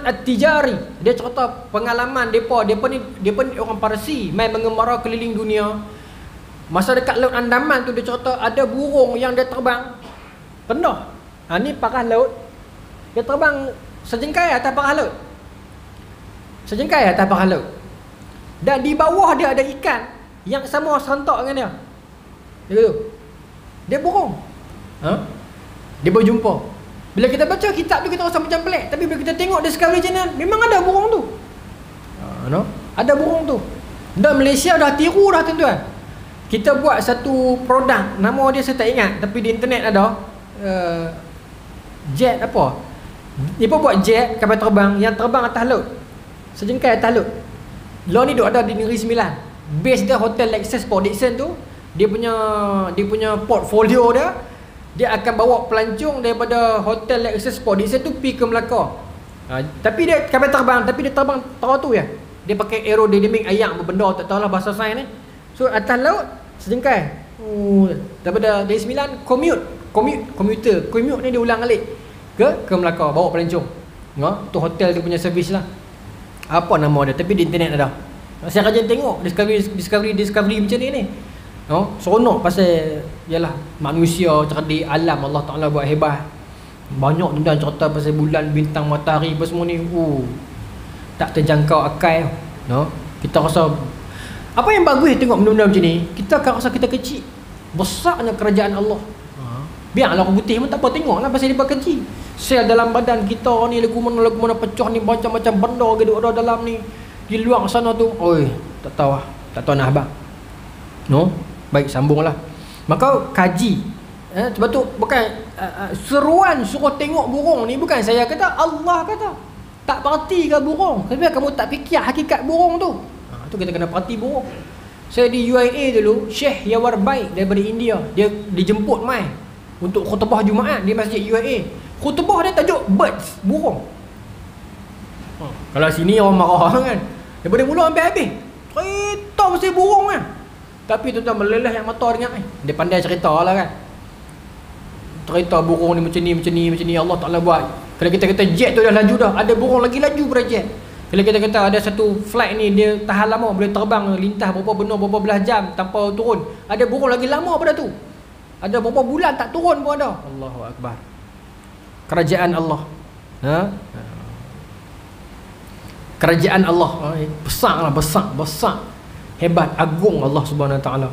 At-Tijari, dia cerita pengalaman depa ni orang Parsi main mengembara keliling dunia. Masa dekat Laut Andaman tu, dia cerita ada burung yang dia terbang rendah. Ni paras laut. Dia terbang sejengkai atas paras laut. Dan di bawah dia ada ikan yang sama serentak dengan dia. Dia burung. Dia berjumpa. Bila kita baca kitab tu, kita rasa macam pelik. Tapi bila kita tengok Discovery Channel, memang ada burung tu. Ada burung tu. Dan Malaysia dah tiru dah, tuan-tuan. Kita buat satu produk, nama dia saya tak ingat, tapi di internet ada. Jet apa? Dia pun buat jet kapal terbang yang terbang atas laut. Sejengkai atas laut. Laut ni duk ada di Negeri Sembilan. Base dia Hotel Lexus Port Dickson tu. Dia punya portfolio dia akan bawa pelancong daripada Hotel Lexus Port Dickson tu pergi ke Melaka. Tapi dia kapal terbang, tapi dia terbang tahu ya. Dia pakai aerodynamic ayak benda, tak tahulah bahasa sains ni. So atas laut sejengkai. Dari Sembilan komuter ni dia ulang alik ke Melaka, bawa pelancong. Tu hotel dia punya servis lah. Apa nama dia, tapi di internet ada. Saya rajin tengok discovery macam ni. Seronok pasal yalah manusia cerdik, alam Allah Taala buat hebat. Banyak tuan cerita pasal bulan, bintang, matahari apa semua ni. Tak terjangkau akal. Kita rasa apa yang bagus tengok benda-benda macam ni, kita akan rasa kita kecil. Besarnya kerajaan Allah. Biarlah orang putih pun tak apa, tengoklah pasal dia kecil. Sel dalam badan kita ni lagu mana pecah ni, macam-macam benda geduk ada dalam ni. Di luar sana tu, tak tahu nak abang. Baik, sambunglah. Maka kaji. Sebab tu bukan seruan suruh tengok burung ni, bukan saya kata, Allah kata. Tak parti ke burung? Tapi kamu tak fikir hakikat burung tu. Tu kita kena parti burung. Saya di UIA dulu, Syekh Yawar Baik daripada India, dia dijemput mai untuk khutbah Jumaat di Masjid UIA. Khutbah dia tajuk birds, burung. Kalau sini orang marah kan. Daripada mula sampai habis cerita pasal burung kan. Tapi tuan-tuan meleleh yang mata dengar. Dia pandai cerita lah kan. Cerita burung ni macam ni Allah Ta'ala buat. Kalau kita kata jet tu dah laju dah, ada burung lagi laju pada jet. Kalau kita kata ada satu flight ni dia tahan lama, boleh terbang lintas berapa belas jam tanpa turun. Ada burung lagi lama pada tu. Ada berapa bulan tak turun pun ada. Allahu Akbar. Kerajaan Allah. Kerajaan Allah besar. Hebat, agung Allah Subhanahu Wa Taala.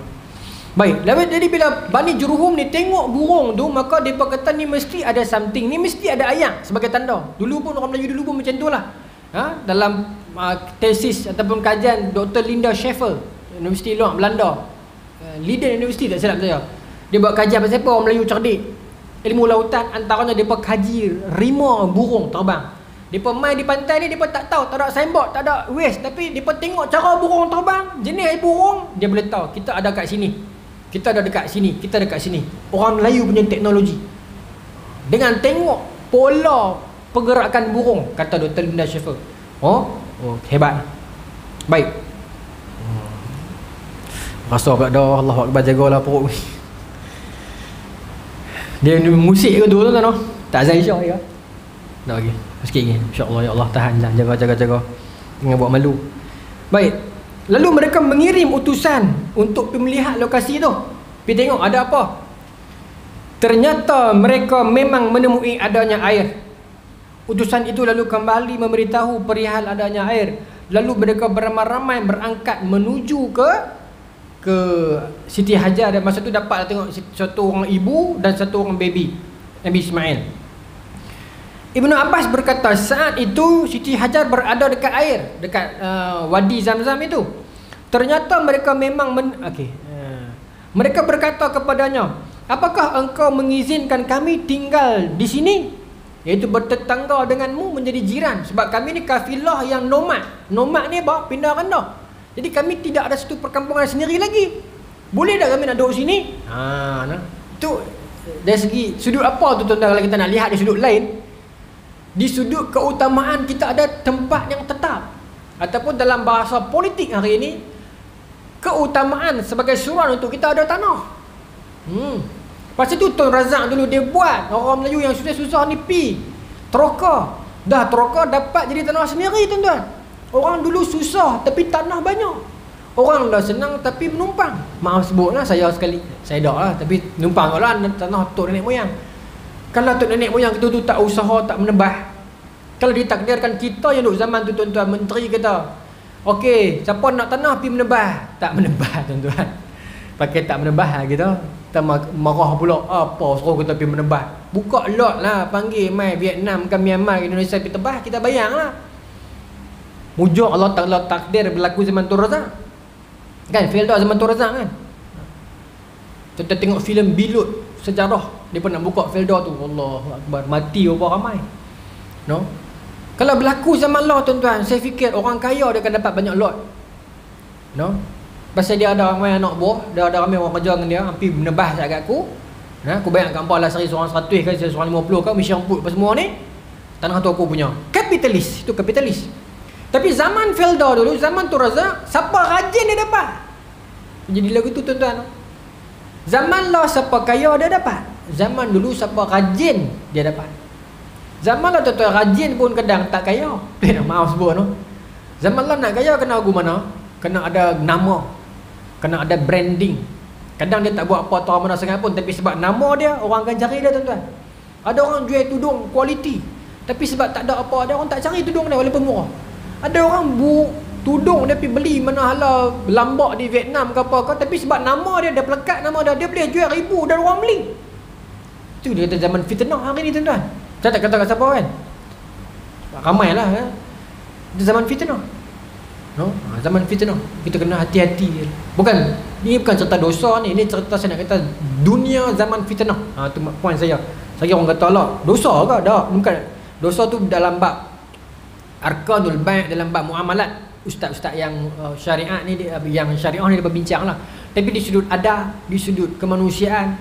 Baik, jadi bila Bani Jurhum ni tengok burung tu, maka depa kata ni mesti ada something, ni mesti ada ayat sebagai tanda. Dulu pun orang Melayu dulu pun macam itulah. Dalam tesis ataupun kajian Dr. Linda Schaefer, Universiti luar Belanda, Leiden University tak silap saya. Dia buat kajian pasal apa orang Melayu cerdik. Ilmu lautan, antaranya depa kaji rima burung terbang. Depa main di pantai ni, depa tak tahu, tak ada signboard, tak ada waste, tapi depa tengok cara burung terbang, jenis burung, dia boleh tahu kita ada kat sini. Kita ada dekat sini, kita dekat sini. Orang Melayu punya teknologi. Dengan tengok pola pergerakan burung, kata Dr. Linda Schaefer. Hebat. Baik. Rasa pula dah, Allahu Akbar, jagalah perut. Dia musik ke tu tuan-tuan? Tak Azhar Isyak ke? Dah lagi. Sikit lagi. InsyaAllah, ya Allah, tahan lah. Jaga. Jangan buat malu. Baik. Lalu mereka mengirim utusan untuk melihat lokasi tu. Pergi tengok ada apa. Ternyata mereka memang menemui adanya air. Utusan itu lalu kembali memberitahu perihal adanya air. Lalu mereka beramai-ramai berangkat menuju ke Siti Hajar. Dan masa tu dapat tengok satu orang ibu dan satu orang baby, Nabi Ismail. Ibnu Abbas berkata saat itu Siti Hajar berada dekat air, dekat Wadi Zamzam itu. Ternyata mereka memang mereka berkata kepadanya, apakah engkau mengizinkan kami tinggal di sini, iaitu bertetangga denganmu, menjadi jiran? Sebab kami ni kafilah yang nomad. Nomad ni bawa pindah rendah. Jadi kami tidak ada satu perkampungan sendiri lagi. Boleh tak kami nak duduk sini? Itu dari segi sudut apa tu tuan-tuan, kalau kita nak lihat di sudut lain. Di sudut keutamaan kita ada tempat yang tetap. Ataupun dalam bahasa politik hari ini, keutamaan sebagai suruhan untuk kita ada tanah. Lepas itu Tun Razak dulu dia buat, orang Melayu yang susah-susah ni pi troka. Dah troka dapat jadi tanah sendiri, tuan-tuan. Orang dulu susah tapi tanah banyak. Orang dah senang tapi menumpang. Maaf sebutlah, saya sekali saya dak lah, tapi numpang lah tanah tok nenek moyang. Kalau tok nenek moyang kita tu tak usaha, tak menebah, kalau ditakdirkan kita yang duduk zaman tu, tuan-tuan, menteri kita, okey, siapa nak tanah pergi menebah, tak menebah, tuan-tuan. Pakai tak menebah kita, kita marah pula, apa suruh kita pergi menebah. Buka lot lah, panggil mai Vietnam ke Myanmar ke Indonesia pergi tebah, kita bayang lah. Mujur Allah Ta'ala takdir berlaku zaman Tun Razak kan, Felda zaman Tun Razak kan. Kita tengok filem Bilut sejarah, dia pernah buka Felda tu, Allahu Akbar, mati berapa ramai, no? Kalau berlaku zaman Allah, tuan-tuan, saya fikir orang kaya dia akan dapat banyak lot, no? Pasal dia ada ramai anak buah, dia ada ramai orang kerja dengan dia, hampir menebah kat aku. Aku bayar kat hampa lah sehari seorang 100 kan, seorang 50 kan, mission put apa semua ni. Tanah tu aku punya. Kapitalis, itu kapitalis. Tapi zaman Felda dulu, zaman Tun Razak, siapa rajin dia dapat. Jadi lagu tu, tuan-tuan. Zaman lah siapa kaya dia dapat. Zaman dulu siapa rajin dia dapat. Zaman lah tuan-tuan rajin pun kadang tak kaya. Maaf sebut no. Zaman lah nak kaya kena lagu mana? Kena ada nama, kena ada branding. Kadang dia tak buat apa tahu mana sangat pun, tapi sebab nama dia, orang akan cari dia, tuan-tuan. Ada orang jual tudung kualiti, tapi sebab tak ada apa, ada orang tak cari tudung dia walaupun murah. Ada orang tudung dia pergi beli mana hala lambak di Vietnam ke apa ke, tapi sebab nama dia pelekat nama dia boleh jual ribu dan orang beli. Itu dia kata zaman fitnah hari ni, tuan-tuan. Saya tak kata kat siapa kan, ramai lah ya. Itu zaman fitnah, no? Zaman fitnah, kita kena hati-hati. Bukan, ini bukan cerita dosa ni, ini cerita saya nak kata dunia zaman fitnah. Tu poin saya. Saya orang kata lah, dosa ke? Tak, bukan. Dosa tu dalam bab arkanul bai', dalam bab muamalat. Ustaz-ustaz yang syariat ni, yang syariah ni dia berbincang lah. Tapi di sudut adab, di sudut kemanusiaan,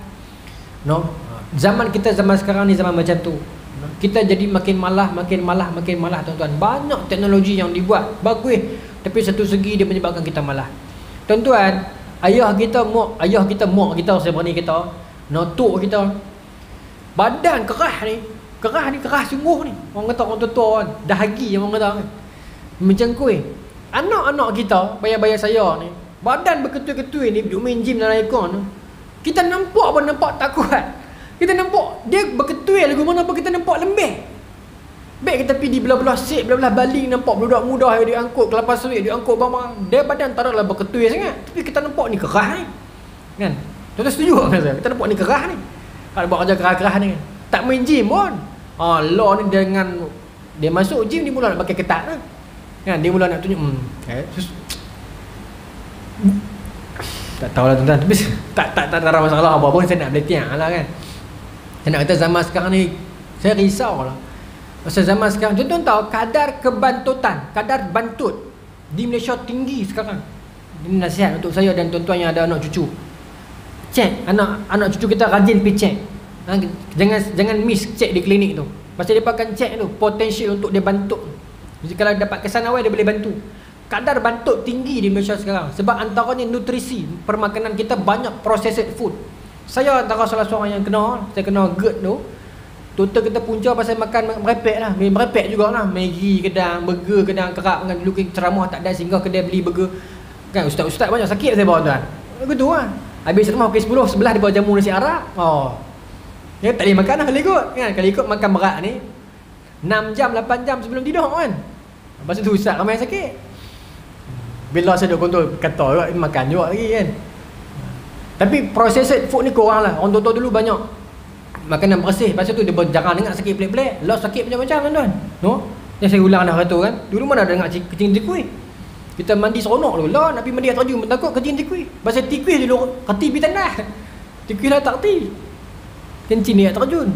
no? Zaman kita zaman sekarang ni zaman macam tu. Kita jadi makin malah, tuan-tuan. Banyak teknologi yang dibuat bagus, tapi satu segi dia menyebabkan kita malah. Tuan-tuan, ayah kita, mak kita, sebenarnya kita, tok kita, badan kerah ni kerah sungguh ni. Orang kata orang tua kan, dahagi yang orang kata kan. Macam kuih. Anak-anak kita, bayar-bayar saya ni, badan berketui-ketui ni, duduk main gym dalam aircon. Kita nampak pun nampak tak kuat. Kita nampak dia berketui lagu mana pun kita nampak lembek. Baik kita pergi di belah-belah sip, belah-belah baling, nampak budak muda dia angkut kelapa sawit, dia angkut barang. Dia badan tak adalah berketui sangat, tapi kita nampak ni kerah ni. Kan? Tuan-tuan setuju tak saya? Kita nampak ni kerah ni. Kalau buat kerja kerah-kerah ni kan. Tak main gym pun. Allah ni dengan dia masuk gym dia mula nak pakai ketat lah. Kan? Dia mula nak tunjuk tak tahulah tuan-tuan. Tapi tak ada masalah apa pun, saya nak beletiak lah kan. Saya nak kata zaman sekarang ni saya risau lah. Pasal zaman sekarang, tuan-tuan tahu kadar kebantutan, kadar bantut di Malaysia tinggi sekarang. Ini nasihat untuk saya dan tuan-tuan yang ada anak cucu. Cek anak cucu kita, rajin pergi cek. Jangan miss cek di klinik tu. Pasal dia akan cek tu potensial untuk dia bantut. Jadi kalau dapat kesan awal dia boleh bantu. Kadar bantut tinggi di Malaysia sekarang sebab antaranya nutrisi, permakanan kita banyak processed food. Saya antara salah seorang yang saya kena GERD tu. Total kita punca pasal makan merepek lah. Merepek jugalah. Maggi kedang, burger kedang, kerap dengan dulu ceramah tak ada sehingga kedai beli burger. Kan ustaz-ustaz banyak sakit saya bawa tuan. Begitu lah. Habis rumah pukul 10, sebelah dia bawa jamu nasi Arab. Dia tak boleh makan lah kalau ikut kan. Kalau ikut makan berat ni 6 jam, 8 jam sebelum tidur kan. Lepas tu ustaz ramai sakit. Bila saya duk kontrol kata makan juga lagi kan. Tapi processed food ni kurang lah. Orang tua-tua dulu banyak makanan bersih. Pasal tu dia jarang dengar sakit pelik-pelik. Lah sakit macam-macam kan tuan. No? Yang saya ulang dah kata kan. Dulu mana ada dengar kecing tikui. Kita mandi seronok dulu. Lah nak pergi mandi atas terjun takut kecing tikui. Pasal tikui dulu keti pergi tanah. Tikui lah tak reti. Kencing dia terjun.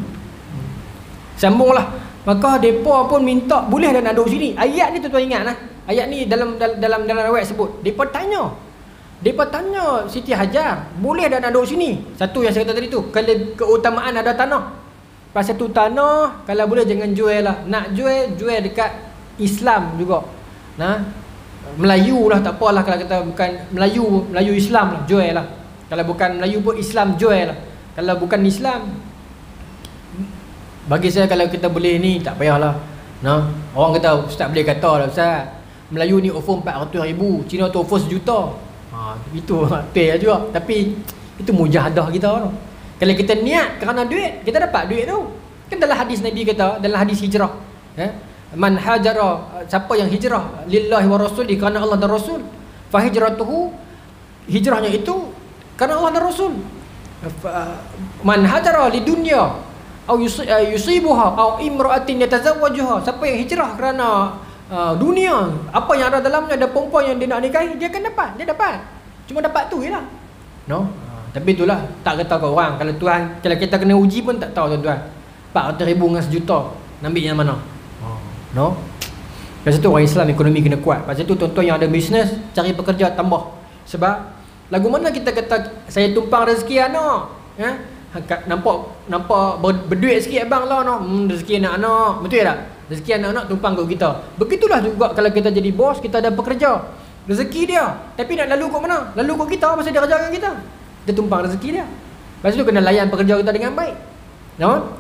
Sambung lah. Maka mereka pun minta boleh dah nak duduk sini. Ayat ni tuan-tuan ingat lah. Ayat ni dalam riwayat sebut. Mereka tanya Siti Hajar, boleh dah nak duduk sini? Satu yang saya kata tadi tu, keutamaan ada tanah. pasal tu tanah kalau boleh jangan jual lah. Nak jual dekat Islam juga. Nah, Melayu lah tak apalah, kalau kita bukan Melayu Islam lah, jual lah. Kalau bukan Melayu pun Islam, jual lah. Kalau bukan Islam, bagi saya kalau kita boleh ni tak payahlah. Nah, orang kata ustaz boleh kata lah, ustaz Melayu ni offer 400,000, Cina tu offer 1 juta. Itu betul juga. Tapi itu mujahadah kita tu. Kalau kita niat kerana duit, kita dapat duit tu. Kan dalam hadis Nabi kata, dalam hadis hijrah, man hajara, siapa yang hijrah lillahi wa rasuli, kerana Allah dan Rasul, fa hijratuhu, hijrahnya itu kerana Allah dan Rasul. Man hajara li dunya au yusibuha au imra'atin yatazawwajuha, siapa yang hijrah kerana dunia, apa yang ada dalamnya, ada perempuan yang dia nak nikahi, dia akan dapat, dia dapat. Cuma dapat tu jelah. No. Tapi itulah, tak kata kau orang. Kalau Tuhan, kalau kita kena uji pun tak tahu tuan-tuan. 400,000 dengan 1 juta, nak ambil yang mana? No. Pasal tu orang Islam ekonomi kena kuat. Pasal tu tuan-tuan yang ada bisnes, cari pekerja tambah. Sebab lagu mana kita kata saya tumpang rezeki anak, nampak berduit sikit abang lah, no. Rezeki anak-anak, betul tak? Rezeki anak-anak tumpang kat kita. Begitulah juga kalau kita jadi bos, kita ada pekerja, rezeki dia, tapi nak lalu kat mana? Lalu kat kita, pasal dia kerja dengan kita, dia tumpang rezeki dia. Lepas tu kena layan pekerja kita dengan baik, no?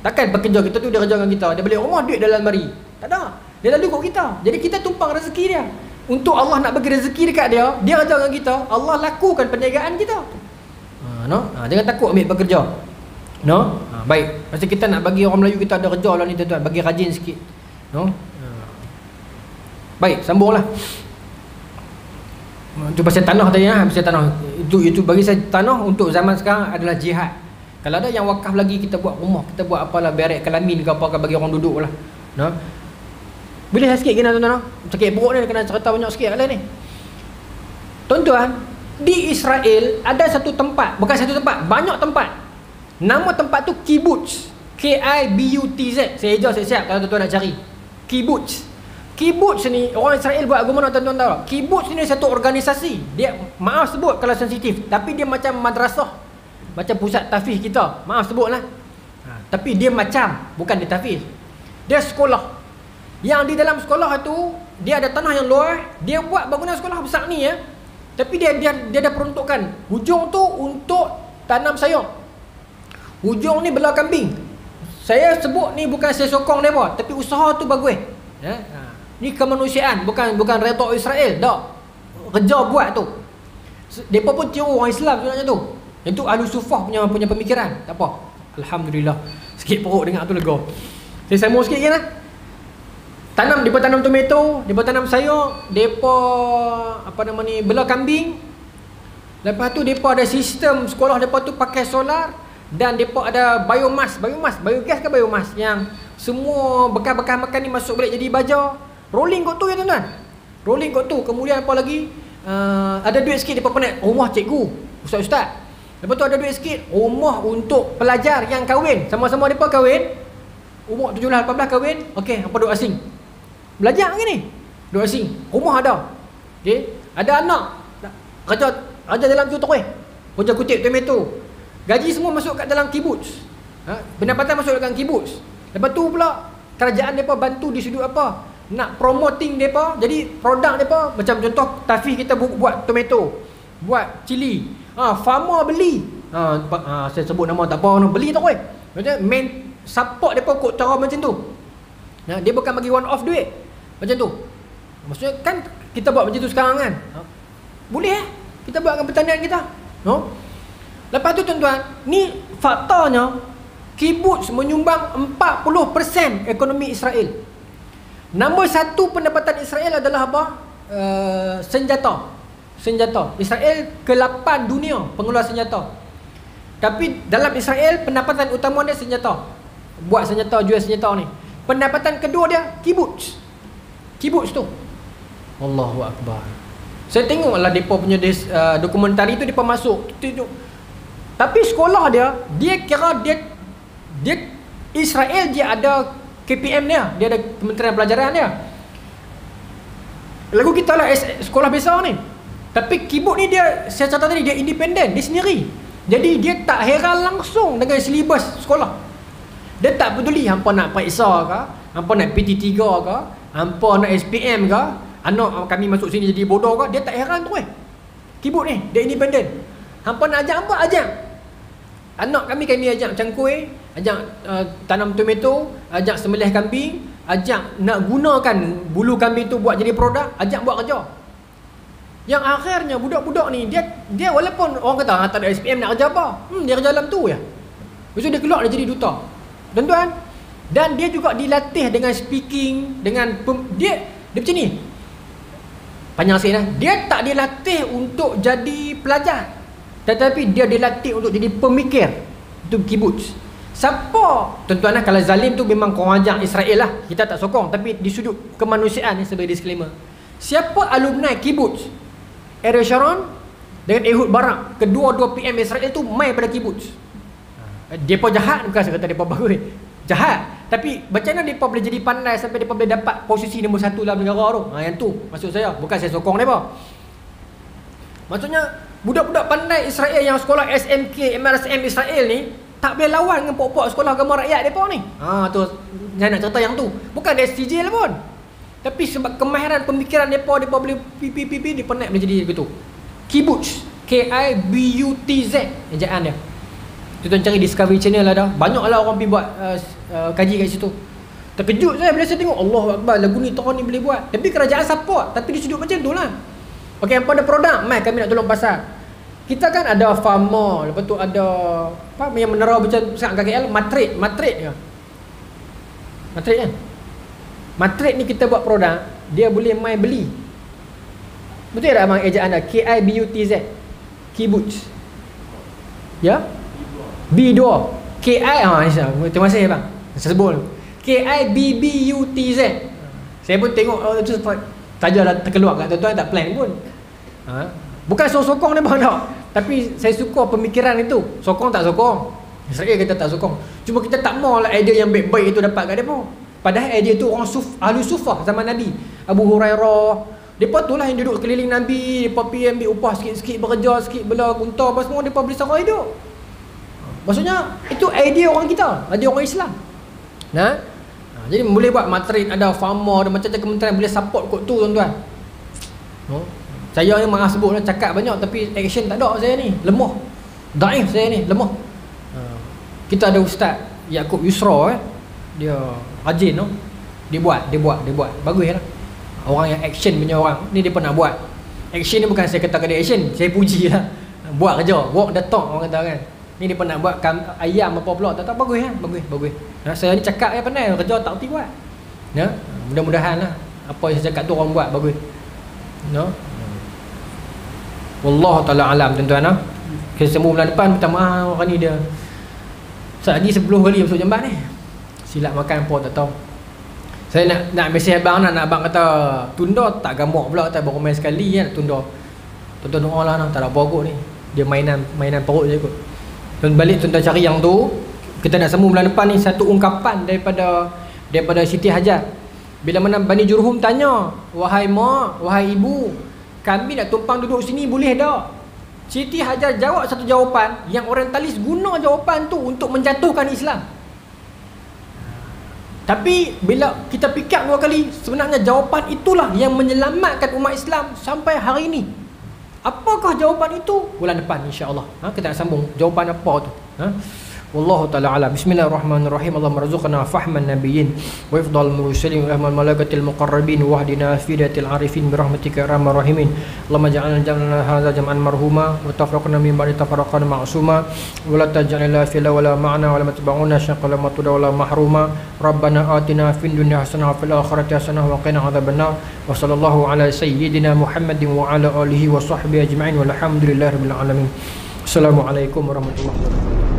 Takkan pekerja kita tu dia kerja dengan kita, dia balik rumah duit dalam lemari, tak ada, dia lalu kat kita. Jadi kita tumpang rezeki dia. Untuk Allah nak bagi rezeki dekat dia, dia kerja dengan kita, Allah lakukan perniagaan kita, no? Jangan takut ambil pekerja, no? Baik, pasal kita nak bagi orang Melayu kita ada kerja lah ni tuan-tuan, bagi rajin sikit, no? Baik, sambunglah. Itu pasal tanah tadi, pasal tanah. Itu bagi saya tanah untuk zaman sekarang adalah jihad. Kalau ada yang wakaf lagi, kita buat rumah, kita buat apalah, berak kelamin ke apa, bagi orang duduk lah, no? Boleh sikit kena tuan-tuan, sakit perut ni, kena cerita banyak sikit lah ni. Tuan-tuan, di Israel ada satu tempat, bukan satu tempat, banyak tempat. Nama tempat tu kibbutz, K-I-B-U-T-Z. Saya ajar siap-siap kalau tuan-tuan nak cari kibbutz. Kibbutz ni, orang Israel buat agama, tuan-tuan tahu. Kibbutz ni satu organisasi. Dia, maaf sebut kalau sensitif, tapi dia macam madrasah, macam pusat tahfiz kita. Maaf sebutlah. Tapi dia macam, bukan dia tahfiz, dia sekolah. Yang di dalam sekolah tu, dia ada tanah yang luas, dia buat bangunan sekolah besar ni ya. Tapi dia ada peruntukan. Hujung tu untuk tanam sayur, hujung ni belah kambing. Saya sebut ni bukan saya sokong mereka, tapi usaha tu bagus. Ni kemanusiaan, bukan retok Israel, tak. Kerja buat tu. Mereka pun tiru orang Islam sebenarnya tu. Itu Ahlu Sufah punya pemikiran. Tak apa, alhamdulillah. Sikit perut dengar tu lega. Saya sambung sikit kan lah. Mereka tanam tomato, mereka tanam sayur, mereka belah kambing. Lepas tu mereka ada sistem sekolah mereka tu pakai solar, dan mereka ada biogas ke biomas, yang semua bekas-bekas makan ni masuk balik jadi baja. Rolling kot tu ya tuan-tuan, rolling kot tu. Kemudian apa lagi, ada duit sikit mereka penat rumah cikgu, ustaz-ustaz. Lepas tu ada duit sikit rumah untuk pelajar yang kahwin, sama-sama mereka kahwin, umur 17-18 kahwin. Okey, apa duk asing belajar ke ni, duk asing, rumah ada. Okey, ada anak kerja dalam tu terus, kerja kutip tomato, gaji semua masuk kat dalam kibbutz, pendapatan masuk dalam kibbutz. Lepas tu pula kerajaan mereka bantu di sudut apa, nak promoting mereka, jadi produk mereka, macam contoh tahfiz kita buat tomato, buat cili, farmer beli, saya sebut nama tak apa, beli tak weh. Maksudnya main support mereka kot cara macam tu. Dia bukan bagi one off duit macam tu. Maksudnya kan kita buat macam tu sekarang kan, boleh kita buatkan pertanian kita, no? Lepas tu tuan-tuan, ni faktanya kibbutz menyumbang 40% ekonomi Israel. Nombor 1 pendapatan Israel adalah apa? Senjata. Israel ke-8 dunia pengeluar senjata. Tapi dalam Israel pendapatan utama dia senjata. Buat senjata, jual senjata ni. Pendapatan kedua dia kibbutz. Kibbutz tu, Allahu Akbar. Saya tengoklah depa punya dokumentari tu, depa masuk tunjuk. Tapi sekolah dia kira dia Israel dia ada KPM dia ada Kementerian Pelajaran dia. Lagu kita lah sekolah besar ni. Tapi kibbutz ni dia, saya cakap tadi, dia independen, dia sendiri. Jadi dia tak heran langsung dengan silibus sekolah. Dia tak peduli hampa nak periksa ke, hampa nak PT3 ke, hampa nak SPM ke, anak kami masuk sini jadi bodoh ke, dia tak heran tu keyboard ni, dia independent. Hampa nak ajak hampa, ajak. Anak kami ajak cangkui, ajak tanam tomato, ajak sembelih kambing, ajak nak gunakan bulu kambing tu buat jadi produk, ajak buat kerja. Yang akhirnya budak-budak ni dia walaupun orang kata tak ada SPM nak kerja apa, dia kerja dalam tu je. Lepas tu dia keluar dia jadi duta. Tuan-tuan, dan dia juga dilatih dengan speaking, dengan dia macam ni. Panjang sikit lah. Dia tak dilatih untuk jadi pelajar, tetapi dia dilatih untuk jadi pemikir. Itu kibbutz. Siapa? Tuan-tuan lah, kalau zalim tu memang korang ajak Israel lah, kita tak sokong. Tapi di sudut kemanusiaan ni, sebagai disclaimer, siapa alumni kibbutz Ariel Sharon dengan Ehud Barak, kedua-dua PM Israel tu main pada kibbutz. Depa jahat, bukan saya kata depa bagus, jahat. Tapi macam mana depa boleh jadi pandai sampai depa boleh dapat posisi nombor 1 dalam negara tu? Yang tu maksud saya, bukan saya sokong depa. Maksudnya budak-budak pandai Israel yang sekolah SMK, MRSM Israel ni tak boleh lawan dengan pokok-pokok sekolah agama rakyat depa ni. Tu saya nak cerita yang tu. Bukan dari STJ lah pun. Tapi sebab kemahiran pemikiran depa boleh pipi depa nak boleh jadi begitu. Kibbutz, KIBUTZ ejaan dia. Tuan cari Discovery Channel ada. Banyaklah orang pergi buat kaji kat situ. Terkejut saya bila saya tengok, Allahu Akbar, lagu ni tahun ni boleh buat. Tapi kerajaan support, tapi di sudut macam tu lah. Okey, apa ada produk, mai kami nak tolong pasar. Kita kan ada farmer, lepas tu ada apa yang menera macam sangat KL, matrik ke? Matrik kan? Matrik ni kita buat produk, dia boleh mai beli. Betul tak abang ejaan anda? KIBUTZ. Kibbutz. Ya? B2 KI terima kasih bang, saya sebut KIBBUTZ. Saya pun tengok tajuk dah terkeluar kat tuan-tuan, tak plan pun. Bukan sokong dia bang tak, tapi saya suka pemikiran itu. Sokong tak sokong, Israel kita tak sokong, cuma kita tak maulah idea yang baik-baik itu dapat kat depa. Padahal idea tu orang ahli sufah zaman Nabi, Abu Hurairah, depa tu lah yang duduk keliling Nabi, depa pergi ambil upah sikit-sikit, bekerja sikit, bela unta apa semua, depa beli sara hidup. Maksudnya itu idea orang kita, idea orang Islam. Jadi boleh buat matrik, ada farmer, ada macam-macam kementerian boleh support kot tu tuan-tuan. Saya ni maaf sebut lah, cakap banyak tapi action tak ada saya ni, lemah. Daif saya ni, lemah. Kita ada Ustaz Yaakob Yusra dia rajin tu. Dia buat. Baguslah. Orang yang action punya orang, ni dia pernah buat. Action ni bukan saya kata dia action, saya puji lah. Buat kerja, walk the talk orang kata kan. Ni dia pernah buat ayam apa pula, tak bagus kan? Bagus. Saya ni cakap pandai, kerja tak erti buat. Mudah-mudahan lah apa yang saya cakap tu orang buat bagus. Wallahu taala alam tuan-tuan. Kita semua bulan depan minta maaf orang ni dia. Lagi 10 kali masuk jambat ni. Silap makan apa tak tahu. Saya nak mesej abang nak abang kata tunda tak gamak pula, tak baru main sekali kan tunda. Tuan-tuan doa lah tak ada apa kot ni. Dia mainan perut je kot. Dan balik tuan-tuan cari yang tu. Kita nak sambung bulan depan ni satu ungkapan daripada Siti Hajar. Bila mana Bani Jurhum tanya, wahai mak, wahai ibu, kami nak tumpang duduk sini boleh tak? Siti Hajar jawab satu jawapan yang orientalis guna jawapan tu untuk menjatuhkan Islam. Tapi bila kita fikir dua kali, sebenarnya jawapan itulah yang menyelamatkan umat Islam sampai hari ini. Apakah jawapan itu? Bulan depan insya-Allah. Kita nak sambung jawapan apa tu. Wallahu ta'ala alam. Bismillahirrahmanirrahim. Allahumma rzuqna fahman nabiyyin wa ifdal mursalin wa rahmal malaikatil muqarrabin wa hdina fidatil arifin bi rahmatika ya arhamar rahimin. Allahumma ja'alna jam'ana hadza jam'an marhuma wa tafraqna min ba'di tafarraqan ma'suma wa la taj'al lana fil wala ma'na wa la matba'una syaqala matuda wala mahruma. Rabbana atina fid dunya hasanah wa fil akhirati hasanah wa qina adzabannar. Wa sallallahu ala sayyidina Muhammadin wa ala alihi wa sahbihi ajma'in walhamdulillahi rabbil alamin. Assalamualaikum warahmatullahi wabarakatuh.